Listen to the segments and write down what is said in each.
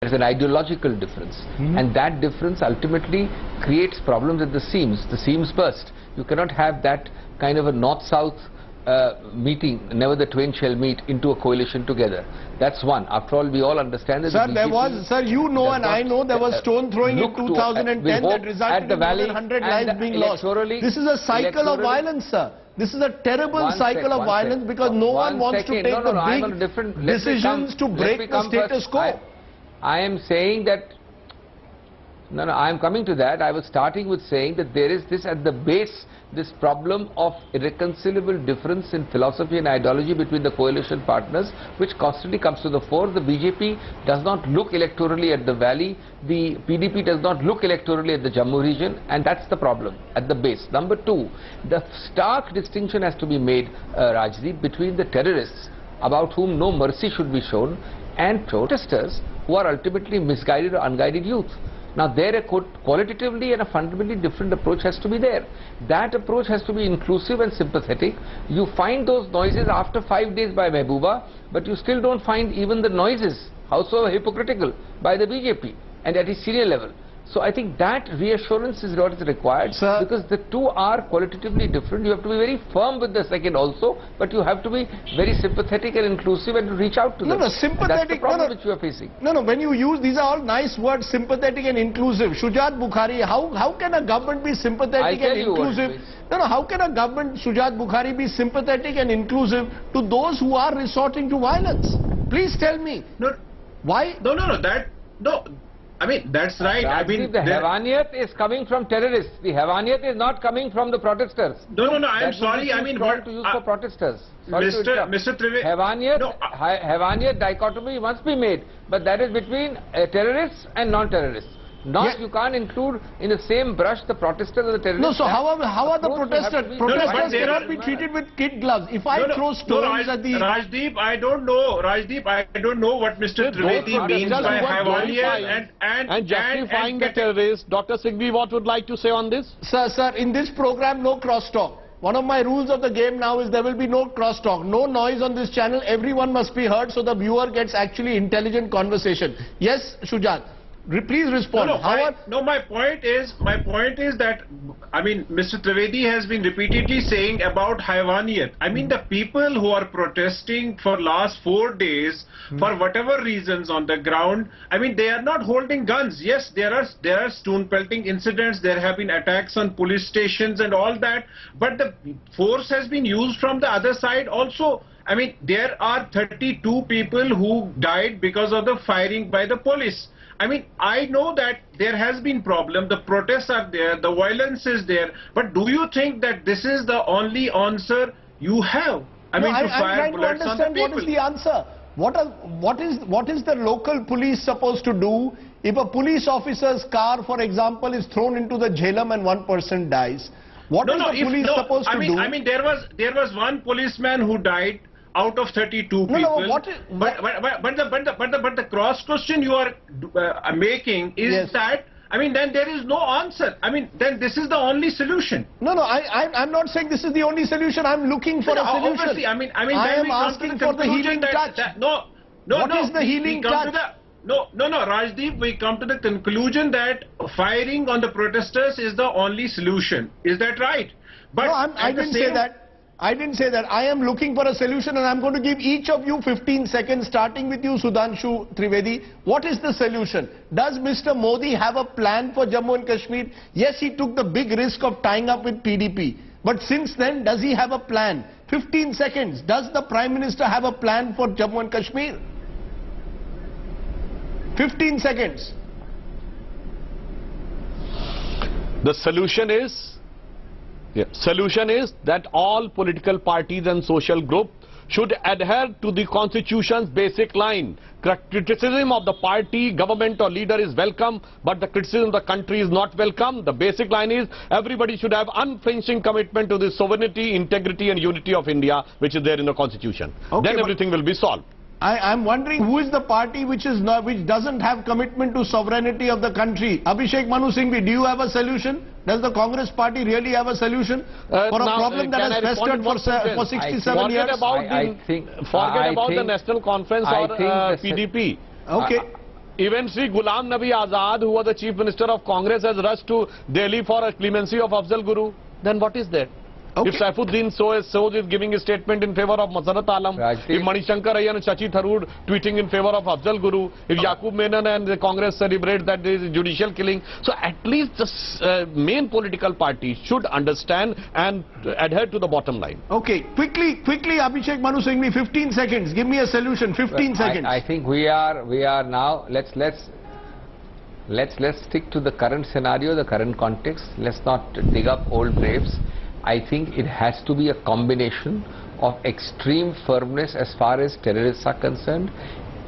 There's an ideological difference, and that difference ultimately creates problems at the seams burst. You cannot have that kind of a north-south meeting, never the twain shall meet, into a coalition together. That's one. After all, we all understand that. Sir, there was, sir, you know and I know there was stone throwing in 2010 that resulted in more than 100 lives being lost. This is a cycle of violence, sir. This is a terrible cycle of violence because no one wants to take the big decisions to break the status quo. I am saying that, I am coming to that. I was starting with saying that there is this at the base, this problem of irreconcilable difference in philosophy and ideology between the coalition partners, which constantly comes to the fore. The BJP does not look electorally at the valley, the PDP does not look electorally at the Jammu region, and that's the problem at the base. Number two, the stark distinction has to be made, Rajdeep, between the terrorists, about whom no mercy should be shown, and protesters who are ultimately misguided or unguided youth. Now there a qualitatively and a fundamentally different approach has to be there. That approach has to be inclusive and sympathetic. You find those noises after 5 days by Mehbooba, but you still don't find even the noises, howsoever hypocritical, by the BJP and at a senior level. So I think that reassurance is what is required, sir, because the two are qualitatively different. You have to be very firm with the second also, but you have to be very sympathetic and inclusive and reach out to them. No, sympathetic. That's the problem which you are facing. No, when you use, these are all nice words, sympathetic and inclusive. Shujat Bukhari, how can a government be sympathetic and inclusive? How can a government, Shujat Bukhari, be sympathetic and inclusive to those who are resorting to violence? Please tell me. No. Why? No. I mean, that's right. I mean, the Havaniyat is coming from terrorists. The Havaniyat is not coming from the protesters. No, I am sorry. I mean, what to use for protesters? Mr. Trivedi. Havaniyat dichotomy must be made, but that is between terrorists and non-terrorists. You can't include in the same brush the protesters and the terrorists. No, so how are the protesters? Protesters cannot be treated with kid gloves. If I throw stones at the... Rajdeep, I don't know. I don't know what Mr. Trivedi means by Havaniyat and justifying the terrorists. Dr. Singhvi, what would like to say on this? Sir, in this program, no crosstalk. One of my rules of the game now is there will be no crosstalk, no noise on this channel. Everyone must be heard so the viewer gets actually intelligent conversation. Yes, Shujat. Please respond. My point is that, I mean, Mr. Trivedi has been repeatedly saying about Havaniyat. I mean, the people who are protesting for last 4 days, for whatever reasons on the ground, I mean, they are not holding guns. Yes, there are stone pelting incidents, there have been attacks on police stations and all that, but the force has been used from the other side also. I mean, there are 32 people who died because of the firing by the police. I mean, I know that there has been problem, the protests are there, the violence is there, but do you think that this is the only answer you have? I mean, to fire bullets on the people. What is the answer? What is the local police supposed to do if a police officer's car, for example, is thrown into the Jhelum and one person dies? What is the police supposed to do? I mean, there was one policeman who died out of 32 people. But the cross question you are making is that, I mean, then there is no answer. I mean, then this is the only solution. I'm not saying this is the only solution. I'm looking for a solution. Obviously, I mean, I am asking for the healing touch. What is the healing touch? No, Rajdeep, we come to the conclusion that firing on the protesters is the only solution. Is that right? But no, I didn't say that. I didn't say that. I am looking for a solution and I'm going to give each of you 15 seconds, starting with you, Sudhanshu Trivedi. What is the solution? Does Mr. Modi have a plan for Jammu and Kashmir? Yes, he took the big risk of tying up with PDP. But since then, does he have a plan? 15 seconds. Does the Prime Minister have a plan for Jammu and Kashmir? 15 seconds. The solution is... Solution is that all political parties and social groups should adhere to the Constitution's basic line. Criticism of the party, government or leader is welcome, but the criticism of the country is not welcome. The basic line is everybody should have unflinching commitment to the sovereignty, integrity and unity of India, which is there in the Constitution. Then everything will be solved. I'm wondering who is the party which doesn't have commitment to sovereignty of the country. Abhishek Manu Singhvi, do you have a solution? Does the Congress party really have a solution for a problem that has festered for 67 years? Forget about the National Conference or PDP. Okay. Even Sri Ghulam Nabi Azad, who was the Chief Minister of Congress, has rushed to Delhi for a clemency of Afzal Guru. Then what is that? Okay. If Saifuddin Sood is giving a statement in favor of Masarat Alam, if Manishankar Ayyar and Shashi Tharoor tweeting in favor of Afzal Guru, if Yaqub Menon and the Congress celebrate that there is judicial killing, so at least the main political parties should understand and adhere to the bottom line. Okay, quickly, Abhishek Manu Singhvi, 15 seconds. Give me a solution. 15 seconds. I think we are now. Let's stick to the current scenario, the current context. Let's not dig up old graves. I think it has to be a combination of extreme firmness as far as terrorists are concerned,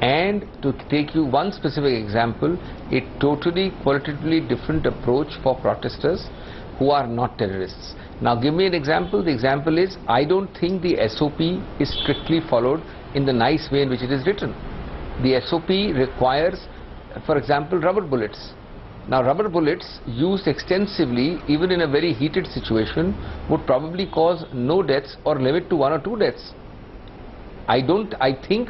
and to take you one specific example, a totally qualitatively different approach for protesters who are not terrorists. Now give me an example. The example is, I don't think the SOP is strictly followed in the nice way in which it is written. The SOP requires, for example, rubber bullets. Now rubber bullets used extensively even in a very heated situation would probably cause no deaths or limit to 1 or 2 deaths. I think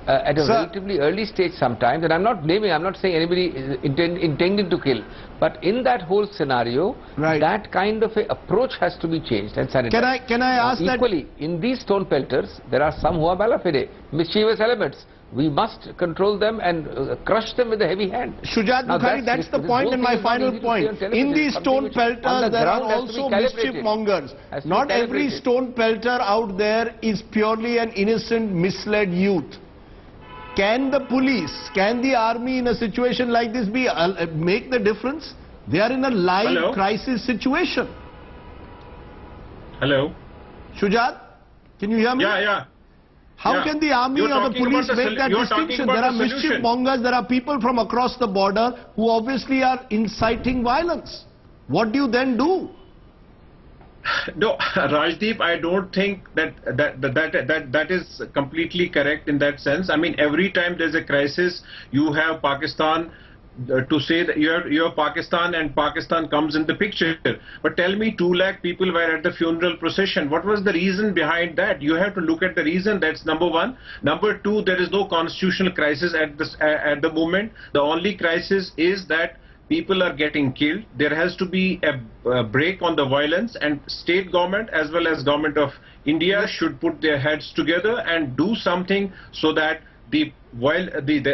at a relatively early stage sometimes, and I'm not blaming, I'm not saying anybody is intending to kill, but in that whole scenario, that kind of a approach has to be changed and sanitized. Can I ask that? Equally, in these stone pelters, there are some who are malafide, mischievous elements. We must control them and crush them with a heavy hand. Shujat Bukhari, that's the point, and my final point. In these stone pelters, there are also mischief mongers. Not every stone pelter out there is purely an innocent, misled youth. Can the police, can the army in a situation like this make the difference? They are in a live crisis situation. Hello? Shujat, can you hear me? Yeah. How can the army or the police make that distinction? There are mischief mongers, there are people from across the border who obviously are inciting violence. What do you then do? No, Rajdeep, I don't think that is completely correct in that sense. I mean, every time there's a crisis, you have Pakistan to say that you have Pakistan, and Pakistan comes in the picture. But tell me, 2 lakh people were at the funeral procession. What was the reason behind that? You have to look at the reason. That's number one. Number two, there is no constitutional crisis at the moment. The only crisis is that people are getting killed. There has to be a break on the violence, and state government as well as government of India should put their heads together and do something so that the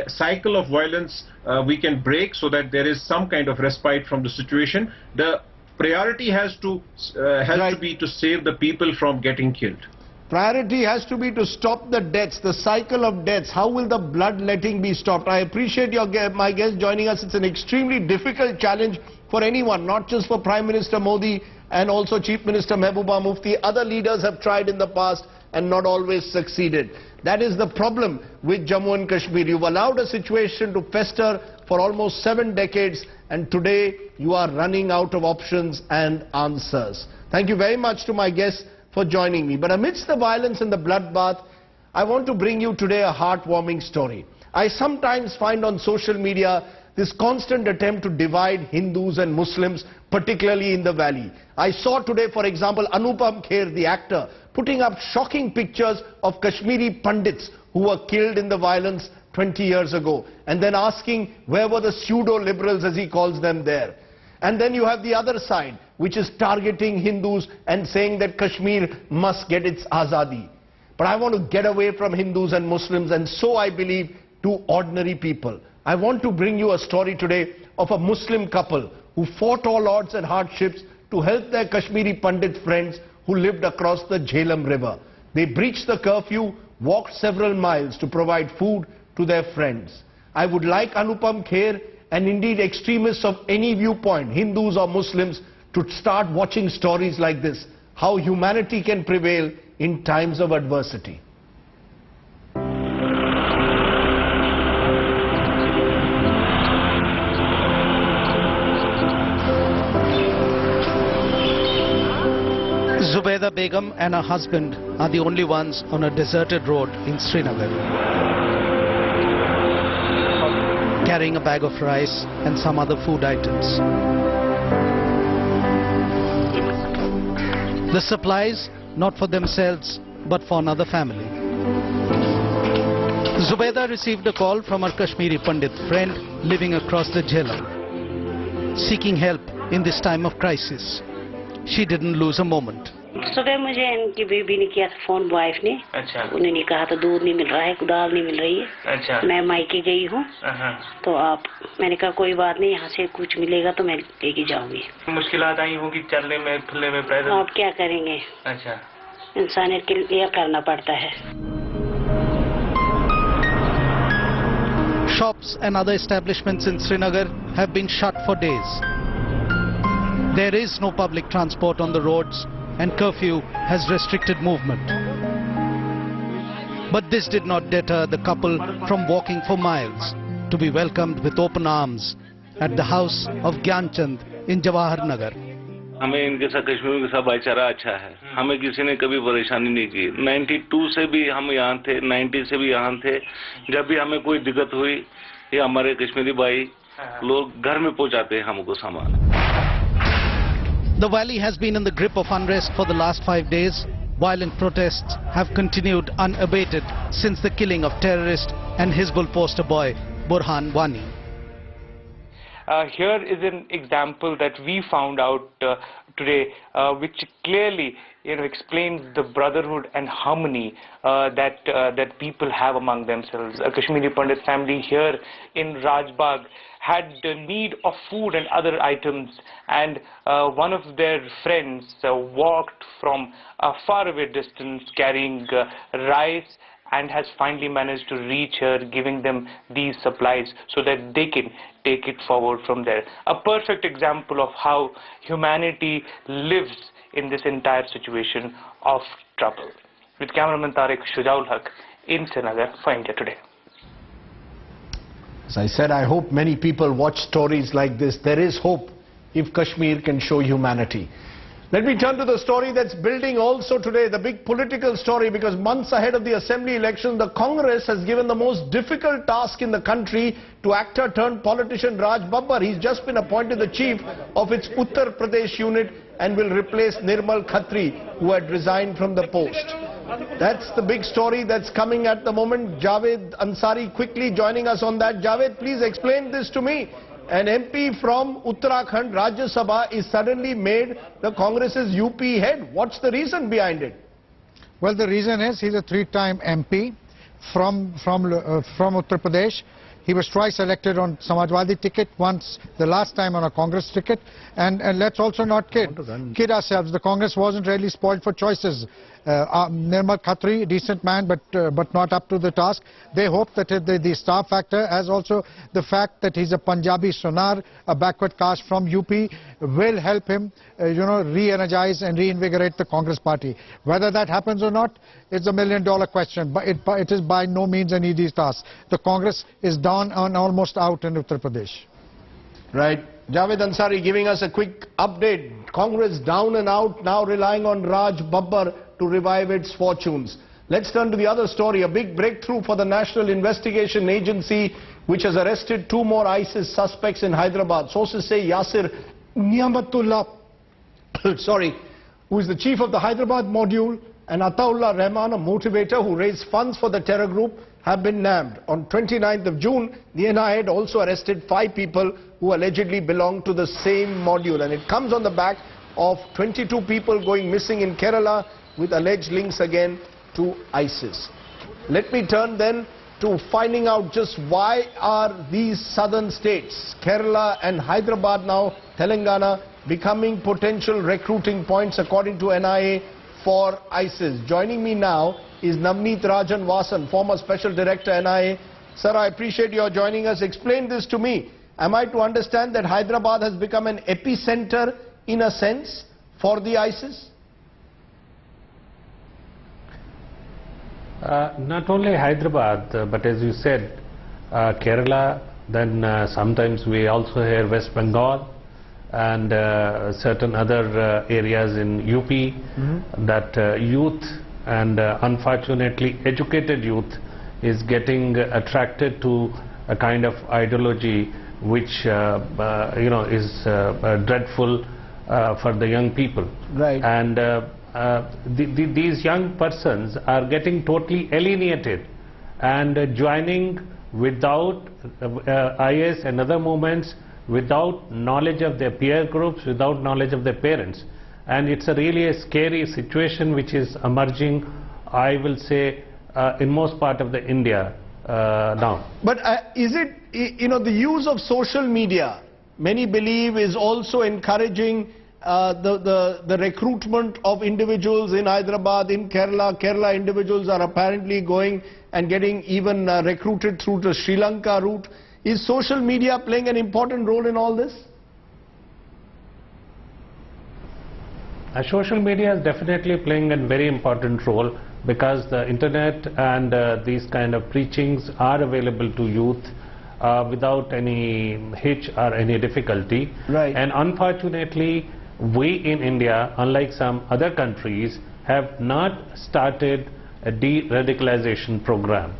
cycle of violence we can break, so that there is some kind of respite from the situation. The priority has to be to save the people from getting killed. Priority has to be to stop the deaths, the cycle of deaths. How will the bloodletting be stopped? I appreciate my guest joining us. It's an extremely difficult challenge for anyone, not just for Prime Minister Modi and also Chief Minister Mehbooba Mufti. Other leaders have tried in the past and not always succeeded. That is the problem with Jammu and Kashmir. You've allowed a situation to fester for almost 7 decades, and today you are running out of options and answers. Thank you very much to my guests for joining me. But amidst the violence and the bloodbath, I want to bring you today a heartwarming story. I sometimes find on social media this constant attempt to divide Hindus and Muslims, particularly in the valley. I saw today, for example, Anupam Kher, the actor, putting up shocking pictures of Kashmiri Pandits who were killed in the violence 20 years ago, and then asking where were the pseudo-liberals, as he calls them, there. And then you have the other side, which is targeting Hindus and saying that Kashmir must get its azadi. But I want to get away from Hindus and Muslims, and so I believe to ordinary people. I want to bring you a story today of a Muslim couple who fought all odds and hardships to help their Kashmiri Pandit friends who lived across the Jhelum River. They breached the curfew, walked several miles to provide food to their friends. I would like Anupam Kher and indeed extremists of any viewpoint, Hindus or Muslims, to start watching stories like this, how humanity can prevail in times of adversity. Zubaida Begum and her husband are the only ones on a deserted road in Srinagar, carrying a bag of rice and some other food items. The supplies not for themselves but for another family. Zubaida received a call from her Kashmiri Pandit friend living across the Jhelum, seeking help in this time of crisis. She didn't lose a moment. सुबह मुझे इनकी बीबी ने किया phone wife ने। अच्छा। उन्होंने कहा था दूध नहीं मिल रहा है, दाल नहीं मिल रही है। अच्छा। मैं मायके गई हूँ। तो आप, मैंने कहा कोई बात नहीं, यहाँ से कुछ मिलेगा तो मैं लेके जाऊंगी। मुश्किलात आई होगी चलने में, फिरने में, पैदल। आप क्या करेंगे? अच्छा। इंसानियत के लिए करना पड़ता है। Shops and other establishments in Srinagar have been shut for days. There is no public transport on the roads and curfew has restricted movement. But this did not deter the couple from walking for miles to be welcomed with open arms at the house of Gyanchand in Jawahar Nagar. हमें इनके साथ कश्मीर के साथ भाईचारा अच्छा है, हमें किसी ने कभी परेशानी नहीं की। 92 से भी हम यहाँ थे, 90 से भी यहाँ थे। जब भी हमें कोई दिक्कत हुई, ये हमारे कश्मीरी भाई लोग घर में पहुँचाते हैं हमको सामान। The valley has been in the grip of unrest for the last 5 days. Violent protests have continued unabated since the killing of terrorist and Hizbul poster boy Burhan Wani. Here is an example that we found out today, which clearly, explains the brotherhood and harmony that people have among themselves. A Kashmiri Pandit family here in Rajbagh had the need of food and other items, and one of their friends walked from a faraway distance carrying rice and has finally managed to reach her, giving them these supplies so that they can take it forward from there. A perfect example of how humanity lives in this entire situation of trouble. With cameraman Tariq Shujaul Haq in Srinagar for India Today. As I said, I hope many people watch stories like this. There is hope if Kashmir can show humanity. Let me turn to the story that's building also today, the big political story, because months ahead of the assembly election, the Congress has given the most difficult task in the country to actor turned politician Raj Babbar. He's just been appointed the chief of its Uttar Pradesh unit and will replace Nirmal Khatri, who had resigned from the post. That's the big story that's coming at the moment. Javed Ansari quickly joining us on that. Javed, please explain this to me. An MP from Uttarakhand, Rajya Sabha, is suddenly made the Congress's UP head. What's the reason behind it? Well, the reason is he's a 3-time MP from Uttar Pradesh. He was twice elected on Samajwadi ticket, once the last time on a Congress ticket. And let's also not kid ourselves. The Congress wasn't really spoiled for choices. Nirmal Khatri, decent man, but not up to the task. They hope that the star factor, as also the fact that he's a Punjabi Sonar, a backward caste from UP, will help him, re-energize and reinvigorate the Congress party. Whether that happens or not, it's a million-dollar question. But it is by no means an easy task. The Congress is down and almost out in Uttar Pradesh. Right. Javed Ansari giving us a quick update. Congress down and out, now relying on Raj Babbar to revive its fortunes. Let's turn to the other story. A big breakthrough for the National Investigation Agency, which has arrested 2 more ISIS suspects in Hyderabad. Sources say Yasir Niamatullah, who is the chief of the Hyderabad module, and Ataullah Rahman, a motivator who raised funds for the terror group, have been nabbed. On 29th of June, the NIA had also arrested 5 people who allegedly belong to the same module. And it comes on the back of 22 people going missing in Kerala with alleged links again to ISIS. Let me turn then to finding out just why are these southern states, Kerala and Hyderabad now, Telangana, becoming potential recruiting points according to NIA for ISIS. Joining me now is Navneet Rajan Vasan, former Special Director NIA. Sir, I appreciate your joining us. Explain this to me. Am I to understand that Hyderabad has become an epicenter in a sense for the ISIS? Not only Hyderabad, but as you said, Kerala, then sometimes we also hear West Bengal and certain other areas in UP, that youth and unfortunately educated youth is getting attracted to a kind of ideology which is dreadful for the young people. Right. And these young persons are getting totally alienated and joining without IS and other movements, without knowledge of their peer groups, without knowledge of their parents. And it's really a scary situation which is emerging, I will say, in most part of the India now. But is it, the use of social media, many believe, is also encouraging the recruitment of individuals in Hyderabad, in Kerala. Kerala individuals are apparently going and getting even recruited through the Sri Lanka route. Is social media playing an important role in all this? Social media is definitely playing a very important role, because the internet and these kind of preachings are available to youth without any hitch or any difficulty. Right. And unfortunately, we in India, unlike some other countries, have not started a de-radicalization program.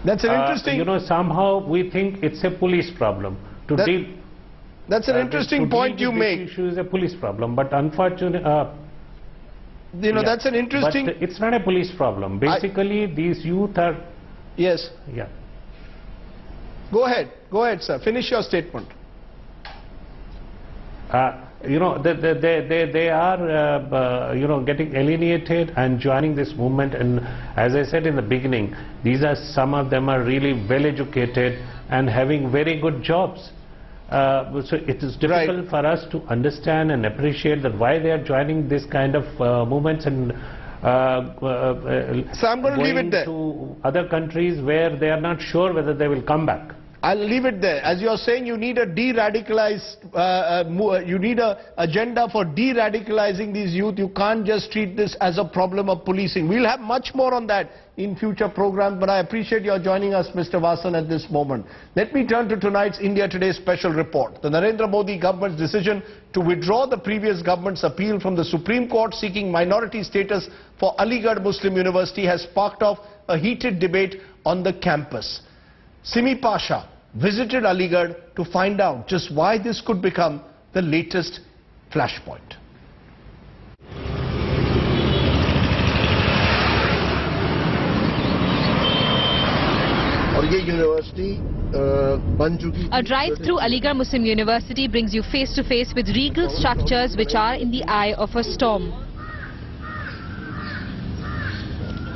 That's an interesting... somehow we think it's a police problem. That's an interesting point you make. This issue is a police problem, but unfortunately... that's an interesting... But it's not a police problem. Basically, these youth are... Yes. Yeah. Go ahead, sir. Finish your statement. They are, getting alienated and joining this movement. And as I said in the beginning, some of them are really well educated and having very good jobs. So it is difficult for us to understand and appreciate that why they are joining this kind of movements and so I'm going to leave it there. To other countries where they are not sure whether they will come back. I'll leave it there. As you're saying, you need a de-radicalized, you need an agenda for de-radicalizing these youth. You can't just treat this as a problem of policing. We'll have much more on that in future programs, but I appreciate your joining us, Mr. Vasan, at this moment. Let me turn to tonight's India Today special report. The Narendra Modi government's decision to withdraw the previous government's appeal from the Supreme Court seeking minority status for Aligarh Muslim University has sparked off a heated debate on the campus. Simi Pasha visited Aligarh to find out just why this could become the latest flashpoint. A drive through Aligarh Muslim University brings you face to face with regal structures which are in the eye of a storm.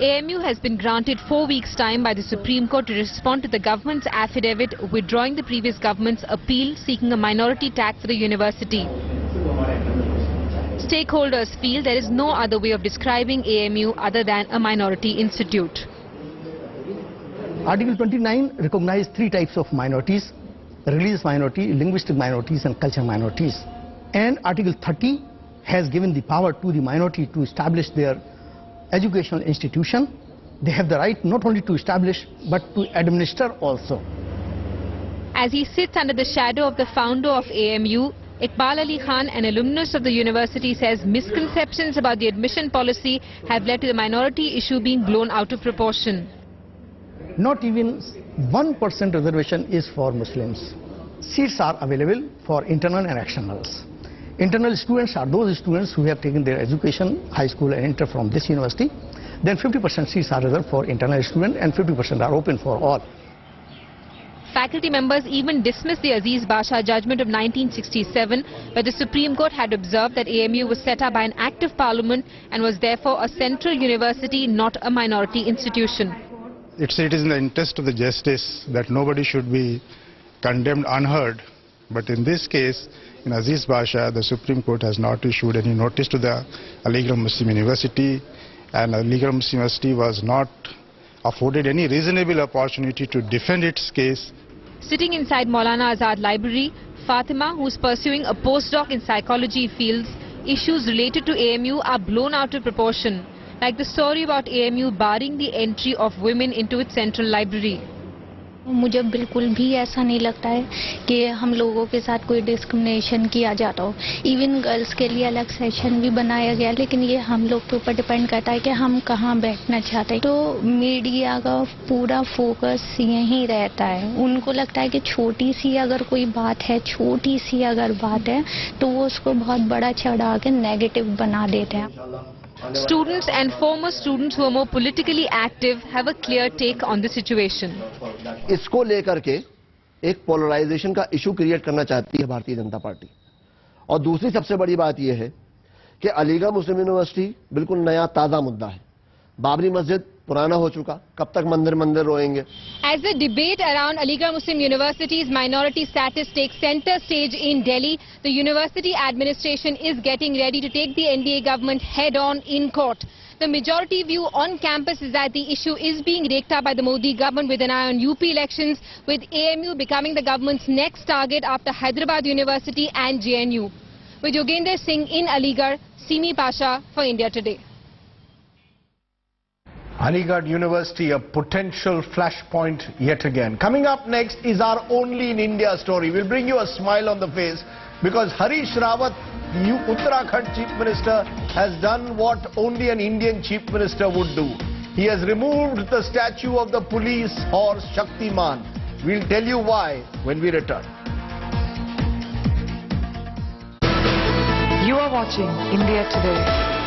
AMU has been granted 4 weeks' time by the Supreme Court to respond to the government's affidavit withdrawing the previous government's appeal seeking a minority tax for the university. Stakeholders feel there is no other way of describing AMU other than a minority institute. Article 29 recognized three types of minorities: religious minority, linguistic minorities and cultural minorities. And Article 30 has given the power to the minority to establish their educational institution. They have the right not only to establish but to administer also. As he sits under the shadow of the founder of AMU, Iqbal Ali Khan, an alumnus of the university, says misconceptions about the admission policy have led to the minority issue being blown out of proportion. Not even 1% reservation is for Muslims. Seats are available for internal and externals. Internal students are those students who have taken their education, high school and inter from this university. Then 50% seats are reserved for internal students and 50% are open for all. Faculty members even dismissed the Aziz Basha judgment of 1967, where the Supreme Court had observed that AMU was set up by an act of parliament and was therefore a central university, not a minority institution. It is in the interest of the justice that nobody should be condemned unheard. But in this case, in Aziz Basha, the Supreme Court has not issued any notice to the Aligarh Muslim University, and Aligarh Muslim University was not afforded any reasonable opportunity to defend its case. Sitting inside Maulana Azad Library, Fatima, who is pursuing a postdoc in psychology, feels issues related to AMU are blown out of proportion, like the story about AMU barring the entry of women into its central library. मुझे बिल्कुल भी ऐसा नहीं लगता है कि हम लोगों के साथ कोई डिस्क्रिमिनेशन किया जाता हो. इवन गर्ल्स के लिए अलग सेक्शन भी बनाया गया, लेकिन ये हम लोग के ऊपर डिपेंड करता है कि हम कहाँ बैठना चाहते हैं. तो मीडिया का पूरा फोकस यहीं रहता है. उनको लगता है कि छोटी सी अगर कोई बात है, छोटी सी अगर बात है, तो वो उसको बहुत बड़ा चढ़ा के नेगेटिव बना देते हैं. Students and former students who are more politically active have a clear take on the situation. इसको लेकर के एक पोलराइजेशन का इशू क्रिएट करना चाहती है भारतीय जनता पार्टी। और दूसरी सबसे बड़ी बात यह है कि अलीगढ़ मुस्लिम यूनिवर्सिटी बिल्कुल नया ताजा मुद्दा है। बाबरी मस्जिद पुराना हो चुका, कब तक मंदिर मंदिर रोएंगे? As the debate around Aligarh Muslim University's minority status takes center stage in Delhi, the university administration is getting ready to take the NDA government head-on in court. The majority view on campus is that the issue is being raked up by the Modi government with an eye on UP elections, with AMU becoming the government's next target after Hyderabad University and JNU. With Yogendra Singh in Aligarh, Simi Pasha for India Today. Aligarh University, a potential flashpoint yet again. Coming up next is our Only in India story. We'll bring you a smile on the face because Harish Rawat, new Uttarakhand Chief Minister, has done what only an Indian Chief Minister would do. He has removed the statue of the police horse Shaktiman. We'll tell you why when we return. You are watching India Today.